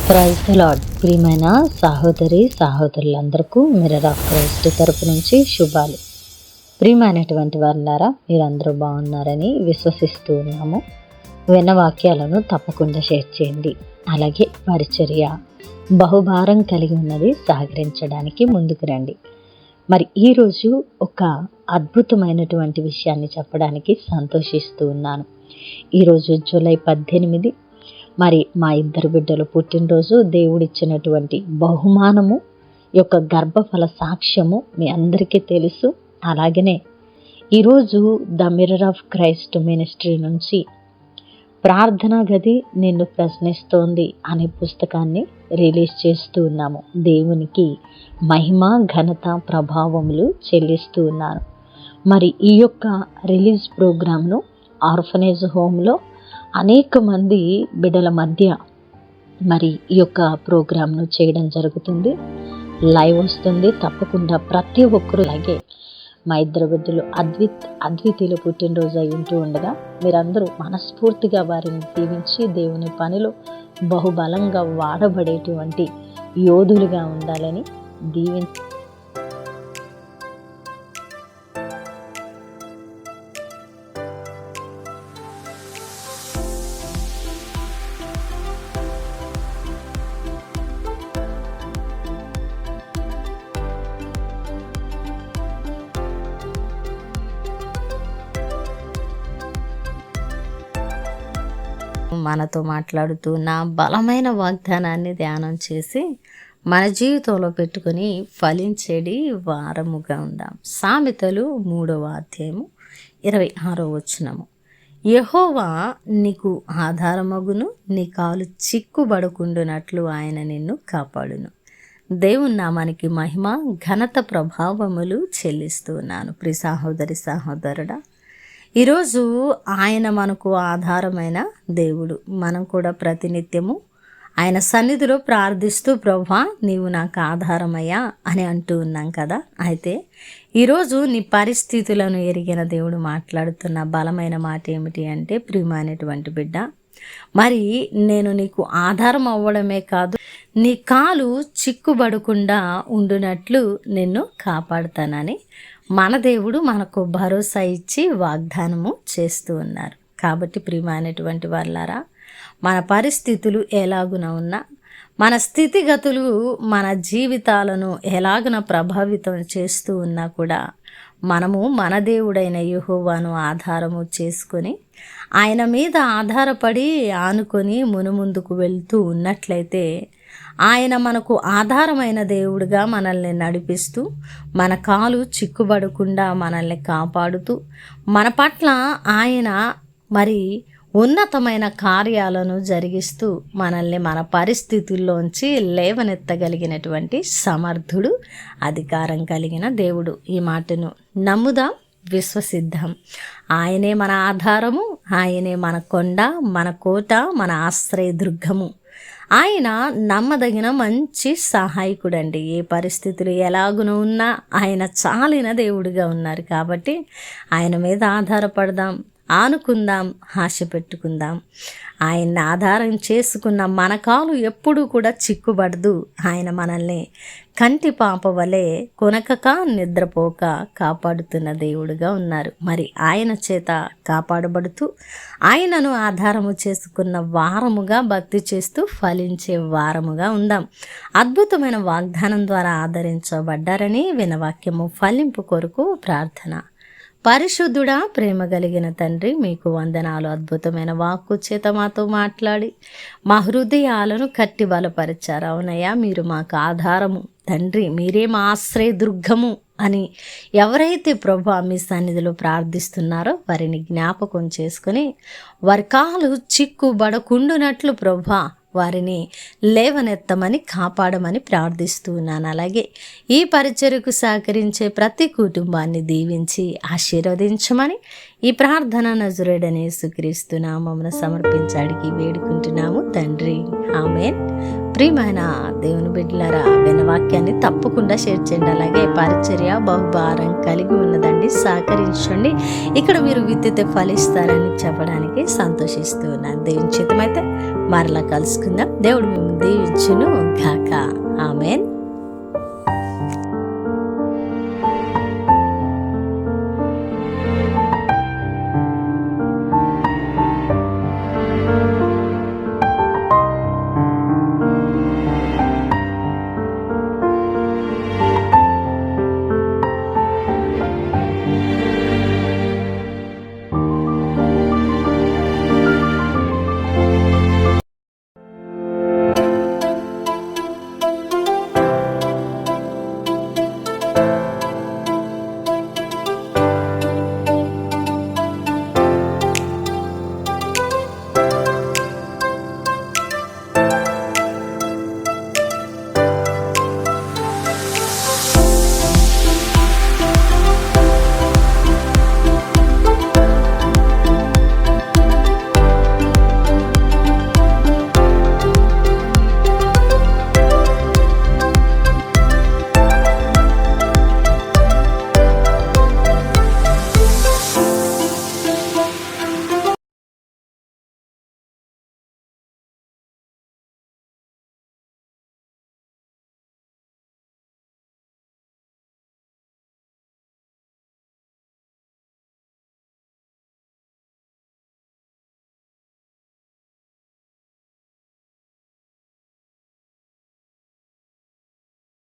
Praise the lord. ప్రియమైన సహోదరులందరికీ mirror of Christ తరపు నుంచి శుభాలు. ప్రియమైనటువంటి వారులారా, మీరందరూ బాగున్నారని విశ్వసిస్తూ ఉన్నాము. విన్న వాక్యాలను తప్పకుండా షేర్ చేయండి. అలాగే పరిచర్య బహుభారం కలిగి ఉన్నది, సహకరించడానికి ముందుకు రండి. మరి ఈరోజు ఒక అద్భుతమైనటువంటి విషయాన్ని చెప్పడానికి సంతోషిస్తూ ఉన్నాను. ఈరోజు జూలై 18. మరి మా ఇద్దరు బిడ్డలు పుట్టినరోజు. దేవుడిచ్చినటువంటి బహుమానము యొక్క గర్భఫల సాక్ష్యము మీ అందరికీ తెలుసు. అలాగనే ఈరోజు the mirror of Christ ministry నుంచి ప్రార్థనా గది నిన్ను ప్రశ్నిస్తోంది అనే పుస్తకాన్ని రిలీజ్ చేస్తూ ఉన్నాము. దేవునికి మహిమ, ఘనత, ప్రభావములు చెల్లిస్తూ ఉన్నాను. మరి ఈ యొక్క రిలీజ్ ప్రోగ్రామ్ను ఆర్ఫనేజ్ హోమ్లో అనేక మంది బిడ్డల మధ్య మరి ఈ యొక్క ప్రోగ్రామ్ను చేయడం జరుగుతుంది. లైవ్ వస్తుంది. తప్పకుండా ప్రతి ఒక్కరూ, అలాగే మా ఇద్దరు బిడ్డలు అద్వితీయులు పుట్టినరోజు అయి ఉంటూ ఉండగా మీరందరూ మనస్ఫూర్తిగా వారిని దీవించి దేవుని పనిలో బహుబలంగా వాడబడేటువంటి యోధులుగా ఉండాలని దీవించి మనతో మాట్లాడుతూ నా బలమైన వాగ్దానాన్ని ధ్యానం చేసి మన జీవితంలో పెట్టుకుని ఫలించేది వారముగా ఉందాం. సామెతలు 3వ అధ్యాయము 26వ వచనము. యెహోవా నీకు ఆధారమగును, నీ కాలు చిక్కుబడకుండునట్లు ఆయన నిన్ను కాపాడును. దేవుని నామానికి మహిమ, ఘనత, ప్రభావములు చెల్లిస్తున్నాను. ప్రియ సహోదరుడా, ఈరోజు ఆయన మనకు ఆధారమైన దేవుడు. మనం కూడా ప్రతినిత్యము ఆయన సన్నిధిలో ప్రార్థిస్తూ, ప్రభువా నీవు నాకు ఆధారమయ్యా అని అంటూ ఉన్నాం కదా. అయితే ఈరోజు నీ పరిస్థితులను ఎరిగిన దేవుడు మాట్లాడుతున్న బలమైన మాట ఏమిటి అంటే, ప్రియమైనటువంటి బిడ్డ, మరి నేను నీకు ఆధారం అవ్వడమే కాదు, నీ కాలు చిక్కుబడకుండా ఉండునట్లు నిన్ను కాపాడుతానని మన దేవుడు మనకు భరోసా ఇచ్చి వాగ్దానము చేస్తూ ఉన్నారు. కాబట్టి ప్రియమైనటువంటి వాళ్ళారా, మన పరిస్థితులు ఎలాగున ఉన్నా, మన స్థితిగతులు మన జీవితాలను ఎలాగున ప్రభావితం చేస్తూ ఉన్నా కూడా మనము మన దేవుడైన యెహోవాను ఆధారము చేసుకొని ఆయన మీద ఆధారపడి ఆనుకొని మునుముందుకు వెళ్తూ ఉన్నట్లయితే ఆయన మనకు ఆధారమైన దేవుడిగా మనల్ని నడిపిస్తూ, మన కాలు చిక్కుబడకుండా మనల్ని కాపాడుతూ, మన పట్ల ఆయన మరి ఉన్నతమైన కార్యాలను జరిగిస్తూ మనల్ని మన పరిస్థితుల్లోంచి లేవనెత్తగలిగినటువంటి సమర్థుడు, అధికారం కలిగిన దేవుడు. ఈ మాటను నమ్ముదాం, విశ్వసిద్దాం. ఆయనే మన ఆధారము, ఆయనే మన కొండ, మన కోట, మన ఆశ్రయదుర్గము. ఆయన నమ్మదగిన మంచి సహాయకుడండి. ఏ పరిస్థితులు ఎలాగున ఉన్నా ఆయన చాలిన దేవుడిగా ఉన్నారు. కాబట్టి ఆయన మీద ఆధారపడదాం, ఆనుకుందాం, ఆశ పెట్టుకుందాం. ఆయన్ని ఆధారం చేసుకున్న మన కాలు ఎప్పుడూ కూడా చిక్కుబడదు. ఆయన మనల్ని కంటి పాప వలె కొనకక నిద్రపోక కాపాడుతున్న దేవుడుగా ఉన్నారు. మరి ఆయన చేత కాపాడబడుతూ ఆయనను ఆధారము చేసుకున్న వారముగా భక్తి చేస్తూ ఫలించే వారముగా ఉందాం. అద్భుతమైన వాగ్దానం ద్వారా ఆదరించబడ్డారని వినవాక్యము ఫలింపు కొరకు ప్రార్థన. పరిశుద్ధుడా, ప్రేమ కలిగిన తండ్రి, మీకు వందనాలు. అద్భుతమైన వాక్కు చేత మాతో మాట్లాడి మా హృదయాలను కట్టి బలపరిచారు. అవునయ్యా, మీరు మాకు ఆధారము తండ్రి, మీరే మా ఆశ్రయదుర్గము అని ఎవరైతే ప్రభువా మీ సన్నిధిలో ప్రార్థిస్తున్నారో వారిని జ్ఞాపకం చేసుకుని వారి కాలు చిక్కుబడకుండునట్లు ప్రభువా వారిని లేవనెత్తమని, కాపాడమని ప్రార్థిస్తున్నాను. అలాగే ఈ పరిచర్యకు సహకరించే ప్రతి కుటుంబాన్ని దీవించి ఆశీర్వదించమని ఈ ప్రార్థన నజరేయుడైన యేసుక్రీస్తు నామమున సమర్పించడానికి వేడుకుంటున్నాము తండ్రి. ఆమేన్. ప్రియమైన దేవుని బిడ్డలారా, విన్న వాక్యాన్ని తప్పకుండా షేర్ చేయండి. అలాగే పరిచర్య బహుభారం కలిగి ఉన్నదండి, సహకరించండి. ఇక్కడ మీరు విత్తితే ఫలిస్తారని చెప్పడానికి సంతోషిస్తూ ఉన్నాను. దేవుని చిత్తమైతే మరలా కలుసుకుందాం. దేవుడు మేము దీవించును గాక. ఆమేన్.